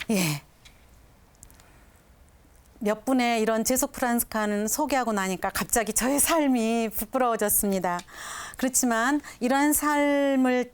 예. 몇 분의 이런 제속 프란스칸 소개하고 나니까 갑자기 저의 삶이 부끄러워졌습니다. 그렇지만 이러한 삶을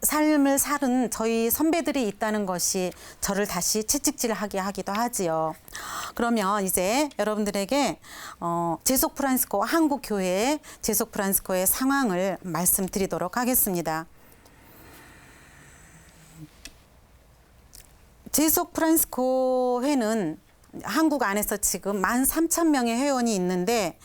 살은 저희 선배들이 있다는 것이 저를 다시 채찍질하게 하기도 하지요. 그러면 이제 여러분들에게 제속 프란스코 한국 교회의 제속 프란스코의 상황을 말씀드리도록 하겠습니다. 제속 프란스코 회는 한국 안에서 지금 13,000명의 회원이 있는데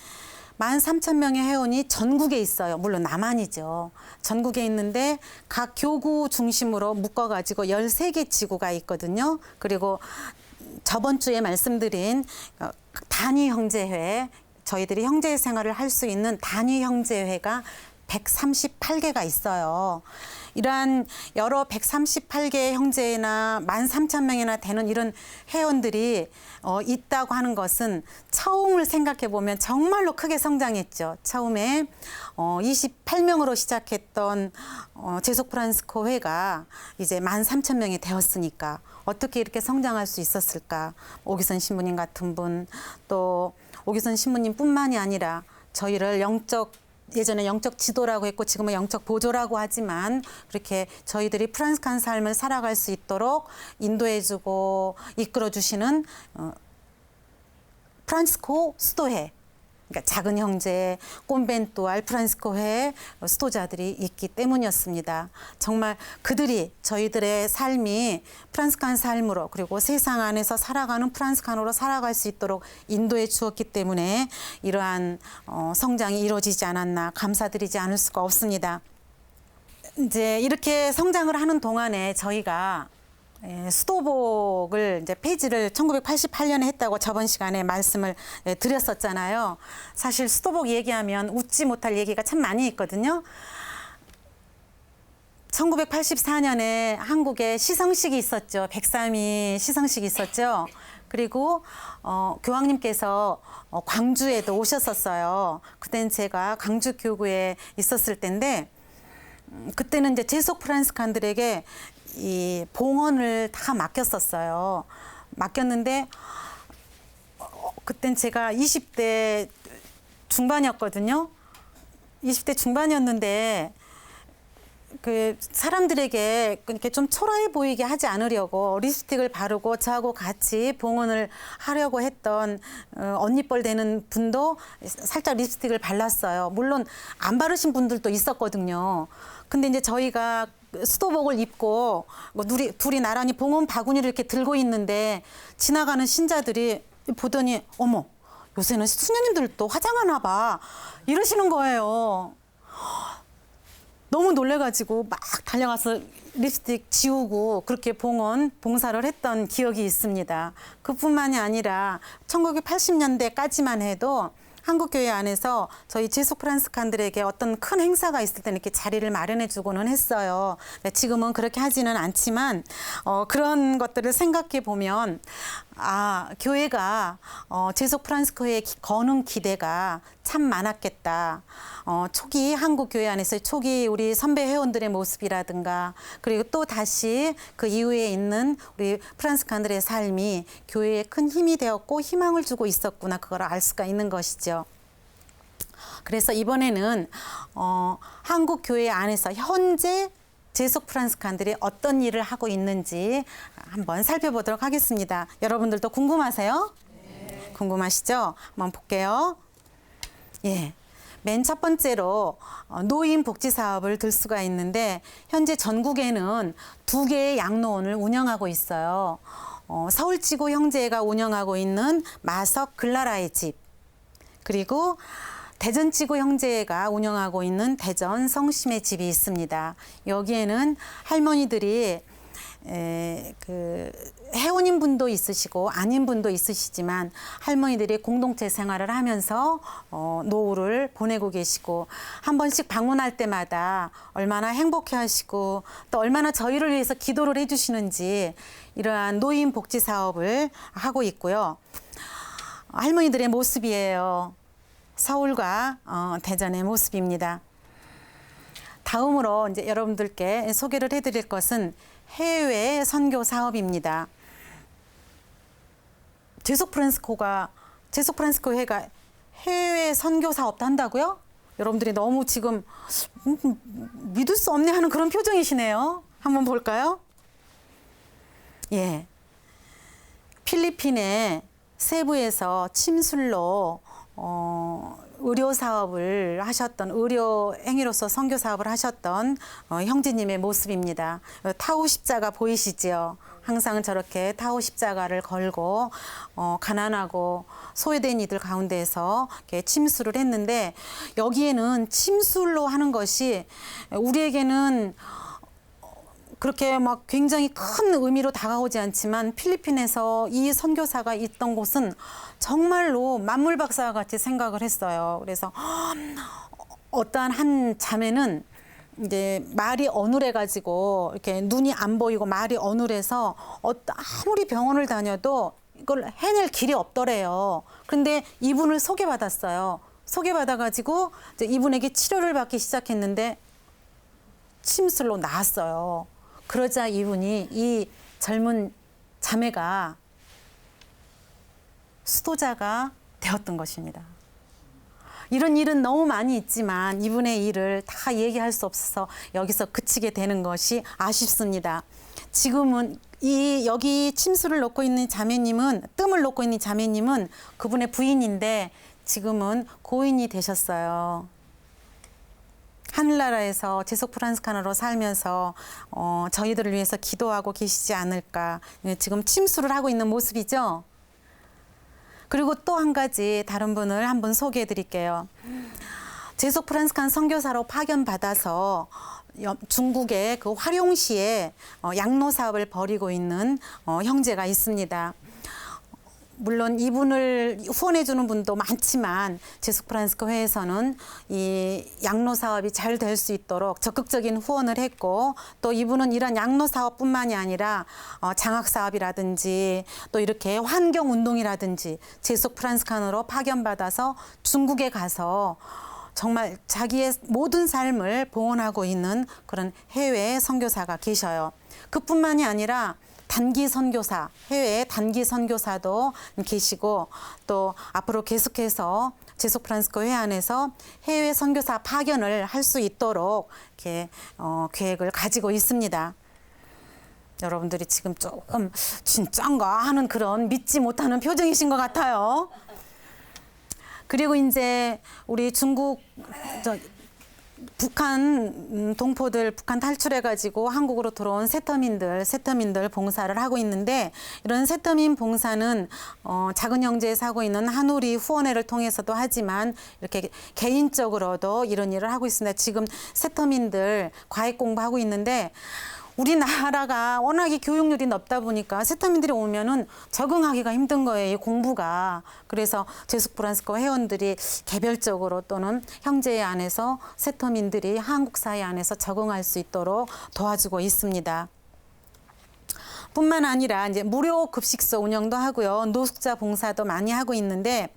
13,000명의 회원이 전국에 있어요. 물론 남한이죠. 전국에 있는데 각 교구 중심으로 묶어가지고 13개 지구가 있거든요. 그리고 저번 주에 말씀드린 단위 형제회, 저희들이 형제 생활을 할 수 있는 단위 형제회가 138개가 있어요. 이러한 여러 138개의 형제나 13,000명이나 되는 이런 회원들이 있다고 하는 것은 처음을 생각해 보면 정말로 크게 성장했죠. 처음에 28명으로 시작했던 제속 프란스코 회가 이제 13,000명이 되었으니까 어떻게 이렇게 성장할 수 있었을까? 오기선 신부님 같은 분, 또 오기선 신부님뿐만이 아니라 저희를 예전에 영적 지도라고 했고 지금은 영적 보조라고 하지만 그렇게 저희들이 프란스칸 삶을 살아갈 수 있도록 인도해주고 이끌어주시는 프란스코 수도회, 그러니까 작은 형제, 꼼벤토알 프란스코회 수도자들이 있기 때문이었습니다. 정말 그들이 저희들의 삶이 프란스칸 삶으로 그리고 세상 안에서 살아가는 프란스칸으로 살아갈 수 있도록 인도해 주었기 때문에 이러한 성장이 이루어지지 않았나 감사드리지 않을 수가 없습니다. 이제 이렇게 성장을 하는 동안에 저희가 수도복을 이제 폐지를 1988년에 했다고 저번 시간에 말씀을 드렸었잖아요. 사실 수도복 얘기하면 웃지 못할 얘기가 참 많이 있거든요. 1984년에 한국에 시상식이 있었죠. 103위 시상식이 있었죠. 그리고 교황님께서 광주에도 오셨었어요. 그때는 제가 광주 교구에 있었을 때인데 그때는 이제 제속 프란스칸들에게 이 봉헌을 다 맡겼었어요. 맡겼는데 그땐 제가 20대 중반이었거든요. 20대 중반이었는데 그 사람들에게 이렇게 좀 초라해 보이게 하지 않으려고 립스틱을 바르고 저하고 같이 봉헌을 하려고 했던 언니뻘 되는 분도 살짝 립스틱을 발랐어요. 물론 안 바르신 분들도 있었거든요. 근데 이제 저희가 수도복을 입고 둘이 나란히 봉헌 바구니를 이렇게 들고 있는데 지나가는 신자들이 보더니 어머 요새는 수녀님들도 화장하나 봐 이러시는 거예요. 너무 놀래가지고 막 달려가서 립스틱 지우고 그렇게 봉사를 했던 기억이 있습니다. 그뿐만이 아니라 1980년대까지만 해도 한국교회 안에서 저희 제속 프란스칸들에게 어떤 큰 행사가 있을 때는 이렇게 자리를 마련해 주고는 했어요. 지금은 그렇게 하지는 않지만 그런 것들을 생각해 보면 교회가 제속 프란스코회에 거는 기대가 참 많았겠다. 초기 한국교회 안에서 초기 우리 선배 회원들의 모습이라든가 그리고 또 다시 그 이후에 있는 우리 프란스칸들의 삶이 교회에 큰 힘이 되었고 희망을 주고 있었구나 그걸 알 수가 있는 것이죠. 그래서 이번에는 한국 교회 안에서 현재 제속 프란스칸들이 어떤 일을 하고 있는지 한번 살펴보도록 하겠습니다. 여러분들도 궁금하세요? 네. 궁금하시죠? 한번 볼게요. 예. 맨 첫 번째로 노인 복지 사업을 들 수가 있는데 현재 전국에는 2개의 양로원을 운영하고 있어요. 서울지구 형제가 운영하고 있는 마석 글라라의 집 그리고 대전지구 형제가 운영하고 있는 대전 성심의 집이 있습니다. 여기에는 할머니들이 그 회원인 분도 있으시고 아닌 분도 있으시지만 할머니들이 공동체 생활을 하면서 노후를 보내고 계시고 한 번씩 방문할 때마다 얼마나 행복해하시고 또 얼마나 저희를 위해서 기도를 해주시는지 이러한 노인 복지 사업을 하고 있고요. 할머니들의 모습이에요. 서울과 대전의 모습입니다. 다음으로 이제 여러분들께 소개를 해드릴 것은 해외 선교 사업입니다. 제속 프란스코 회가 해외 선교 사업도 한다고요? 여러분들이 너무 지금 믿을 수 없네 하는 그런 표정이시네요. 한번 볼까요? 예. 필리핀의 세부에서 침술로 의료 사업을 하셨던, 의료 행위로서 선교 사업을 하셨던 형제님의 모습입니다. 타오 십자가 보이시지요? 항상 저렇게 타오 십자가를 걸고 가난하고 소외된 이들 가운데에서 이렇게 침술을 했는데, 여기에는 침술로 하는 것이 우리에게는 그렇게 막 굉장히 큰 의미로 다가오지 않지만, 필리핀에서 이 선교사가 있던 곳은 정말로 만물박사와 같이 생각을 했어요. 그래서 어떠한 한 자매는 이제 말이 어눌해 가지고 이렇게 눈이 안 보이고 말이 어눌해서 아무리 병원을 다녀도 이걸 해낼 길이 없더래요. 그런데 이분을 소개받았어요. 소개받아 가지고 이제 이분에게 치료를 받기 시작했는데 침술로 나았어요. 그러자 이분이, 이 젊은 자매가 수도자가 되었던 것입니다. 이런 일은 너무 많이 있지만 이분의 일을 다 얘기할 수 없어서 여기서 그치게 되는 것이 아쉽습니다. 지금은 여기 침술을 놓고 있는 자매님은, 뜸을 놓고 있는 자매님은 그분의 부인인데 지금은 고인이 되셨어요. 하늘나라에서 제속 프란스카노로 살면서 저희들을 위해서 기도하고 계시지 않을까. 지금 침수를 하고 있는 모습이죠. 그리고 또 한 가지 다른 분을 한번 소개해 드릴게요. 제속 프란스칸 선교사로 파견받아서 중국의 그 화룡시에 양로 사업을 벌이고 있는 형제가 있습니다. 물론 이분을 후원해 주는 분도 많지만 제속 프란스코 회에서는 이 양로 사업이 잘 될 수 있도록 적극적인 후원을 했고, 또 이분은 이런 양로 사업뿐만이 아니라 장학 사업이라든지 또 이렇게 환경 운동이라든지 제속 프란스칸으로 파견받아서 중국에 가서 정말 자기의 모든 삶을 봉헌하고 있는 그런 해외 선교사가 계셔요. 그뿐만이 아니라 단기 선교사, 해외 단기 선교사도 계시고, 또 앞으로 계속해서 제속 프란스코 회 안에서 해외 선교사 파견을 할 수 있도록 이렇게 계획을 가지고 있습니다. 여러분들이 지금 조금 진짠가 하는 그런 믿지 못하는 표정이신 것 같아요. 그리고 이제 우리 중국 북한 동포들, 북한 탈출해가지고 한국으로 들어온 세터민들 봉사를 하고 있는데, 이런 세터민 봉사는 작은 형제에 사고 있는 한우리 후원회를 통해서도 하지만 이렇게 개인적으로도 이런 일을 하고 있습니다. 지금 세터민들 과외 공부하고 있는데, 우리나라가 워낙에 교육률이 높다 보니까 세터민들이 오면은 적응하기가 힘든 거예요, 이 공부가. 그래서 제속 프란스코 회원들이 개별적으로 또는 형제 안에서 세터민들이 한국 사회 안에서 적응할 수 있도록 도와주고 있습니다. 뿐만 아니라 이제 무료 급식소 운영도 하고요, 노숙자 봉사도 많이 하고 있는데,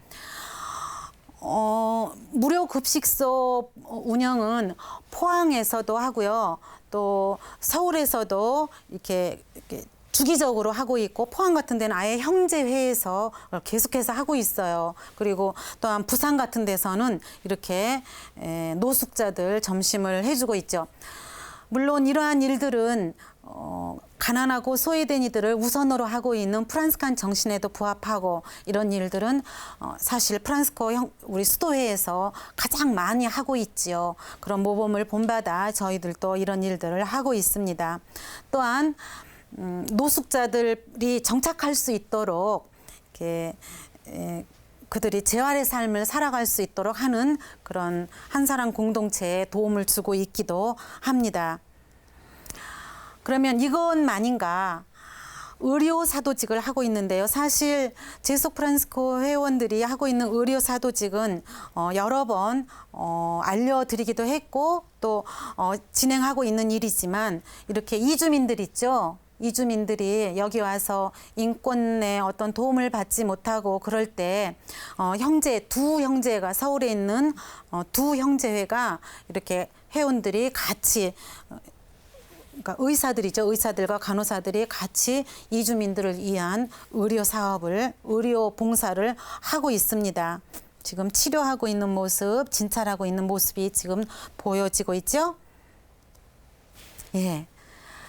무료 급식소 운영은 포항에서도 하고요, 또 서울에서도 이렇게 주기적으로 하고 있고, 포항 같은 데는 아예 형제회에서 계속해서 하고 있어요. 그리고 또한 부산 같은 데서는 이렇게 노숙자들 점심을 해주고 있죠. 물론 이러한 일들은 가난하고 소외된 이들을 우선으로 하고 있는 프란스칸 정신에도 부합하고, 이런 일들은 사실 프란스코 우리 수도회에서 가장 많이 하고 있지요. 그런 모범을 본받아 저희들도 이런 일들을 하고 있습니다. 또한 노숙자들이 정착할 수 있도록 이렇게 그들이 재활의 삶을 살아갈 수 있도록 하는 그런 한사람 공동체에 도움을 주고 있기도 합니다. 그러면 이것만인가? 의료 사도직을 하고 있는데요. 사실 제속 프란스코 회원들이 하고 있는 의료 사도직은 여러 번 알려드리기도 했고, 또 진행하고 있는 일이지만, 이렇게 이주민들 있죠. 이주민들이 여기 와서 인권에 어떤 도움을 받지 못하고 그럴 때 두 형제가 서울에 있는 두 형제회가 이렇게 회원들이 같이 그러니까 의사들이죠. 의사들과 간호사들이 같이 이주민들을 위한 의료 봉사를 하고 있습니다. 지금 치료하고 있는 모습, 진찰하고 있는 모습이 지금 보여지고 있죠. 예.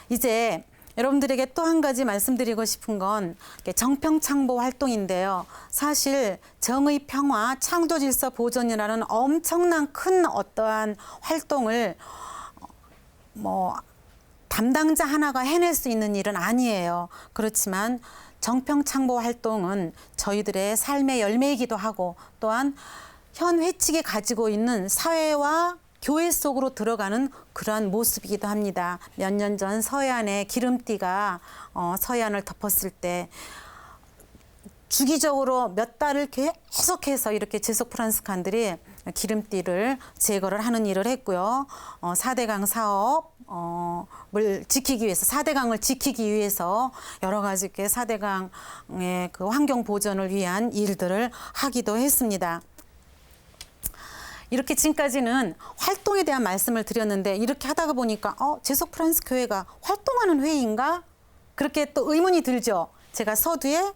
이제 여러분들에게 또 한 가지 말씀드리고 싶은 건 정평창보 활동인데요. 사실 정의 평화 창조 질서 보존이라는 엄청난 큰 어떠한 활동을 담당자 하나가 해낼 수 있는 일은 아니에요. 그렇지만 정평창보 활동은 저희들의 삶의 열매이기도 하고 또한 현 회칙이 가지고 있는 사회와 교회 속으로 들어가는 그러한 모습이기도 합니다. 몇 년 전 서해안에 기름띠가 서해안을 덮었을 때 주기적으로 몇 달을 계속해서 이렇게 제속 프란스칸들이 기름띠를 제거를 하는 일을 했고요. 4대강 사업을 지키기 위해서, 4대강을 지키기 위해서 여러 가지 4대강의 그 환경 보존을 위한 일들을 하기도 했습니다. 이렇게 지금까지는 활동에 대한 말씀을 드렸는데 이렇게 하다가 보니까 제속 프란스 교회가 활동하는 회의인가? 그렇게 또 의문이 들죠. 제가 서두에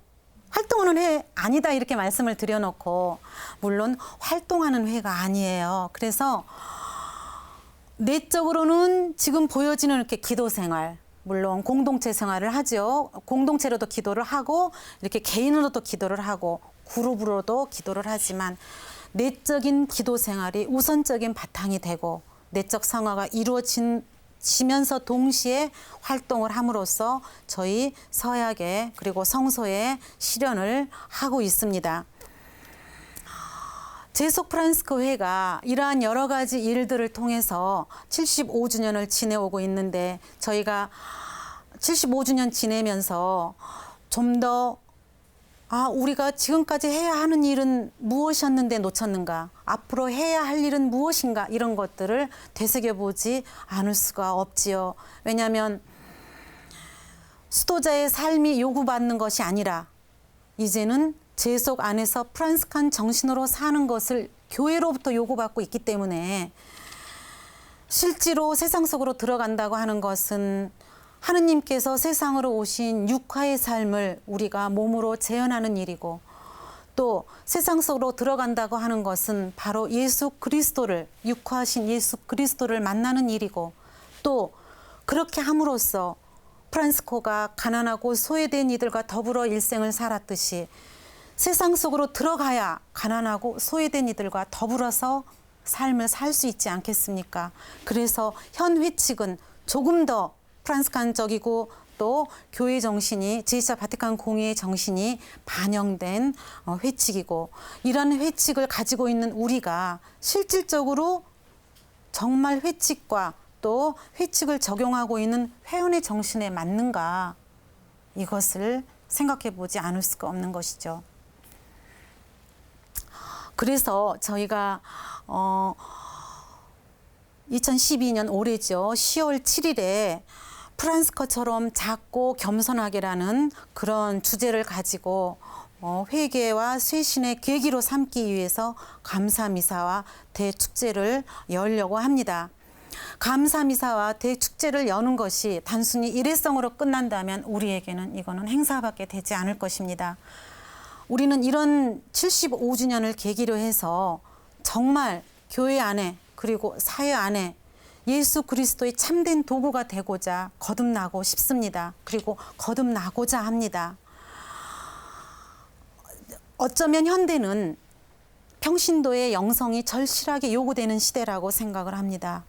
활동하는 회 아니다 이렇게 말씀을 드려놓고 물론 활동하는 회가 아니에요. 그래서 내적으로는 지금 보여지는 이렇게 기도 생활, 물론 공동체 생활을 하죠. 공동체로도 기도를 하고 이렇게 개인으로도 기도를 하고 그룹으로도 기도를 하지만 내적인 기도 생활이 우선적인 바탕이 되고 내적 성화가 이루어지면서 동시에 활동을 함으로써 저희 서약에 그리고 성소에 실현을 하고 있습니다. 제속 프란스코 회가 이러한 여러 가지 일들을 통해서 75주년을 지내오고 있는데 저희가 75주년 지내면서 좀 더 우리가 지금까지 해야 하는 일은 무엇이었는데 놓쳤는가? 앞으로 해야 할 일은 무엇인가? 이런 것들을 되새겨보지 않을 수가 없지요. 왜냐하면 수도자의 삶이 요구받는 것이 아니라 이제는 제속 안에서 프란스칸 정신으로 사는 것을 교회로부터 요구받고 있기 때문에 실제로 세상 속으로 들어간다고 하는 것은 하느님께서 세상으로 오신 육화의 삶을 우리가 몸으로 재현하는 일이고 또 세상 속으로 들어간다고 하는 것은 바로 예수 그리스도를 육화하신 예수 그리스도를 만나는 일이고 또 그렇게 함으로써 프란스코가 가난하고 소외된 이들과 더불어 일생을 살았듯이 세상 속으로 들어가야 가난하고 소외된 이들과 더불어서 삶을 살 수 있지 않겠습니까? 그래서 현 회칙은 조금 더 프란스칸적이고 또 교회 정신이 제2차 바티칸 공의의 정신이 반영된 회칙이고 이런 회칙을 가지고 있는 우리가 실질적으로 정말 회칙과 또 회칙을 적용하고 있는 회원의 정신에 맞는가 이것을 생각해 보지 않을 수가 없는 것이죠. 그래서 저희가 2012년 올해죠. 10월 7일에 프란스커처럼 작고 겸손하게라는 그런 주제를 가지고 회개와 쇄신의 계기로 삼기 위해서 감사미사와 대축제를 열려고 합니다. 감사미사와 대축제를 여는 것이 단순히 일회성으로 끝난다면 우리에게는 이거는 행사밖에 되지 않을 것입니다. 우리는 이런 75주년을 계기로 해서 정말 교회 안에 그리고 사회 안에 예수 그리스도의 참된 도구가 되고자 거듭나고 싶습니다. 그리고 거듭나고자 합니다. 어쩌면 현대는 평신도의 영성이 절실하게 요구되는 시대라고 생각을 합니다.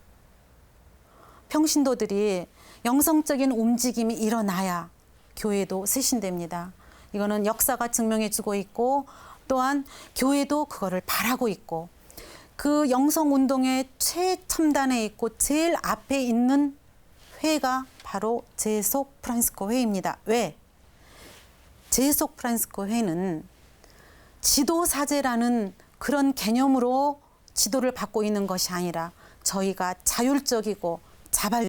평신도들이 영성적인 움직임이 일어나야 교회도 쇄신됩니다. 이거는 역사가 증명해주고 있고 또한 교회도 그거를 바라고 있고 그 영성운동의 최첨단에 있고 제일 앞에 있는 회가 바로 제속 프란스코 회입니다. 왜? 제속 프란스코 회는 지도사제라는 그런 개념으로 지도를 받고 있는 것이 아니라 저희가 자율적이고 자발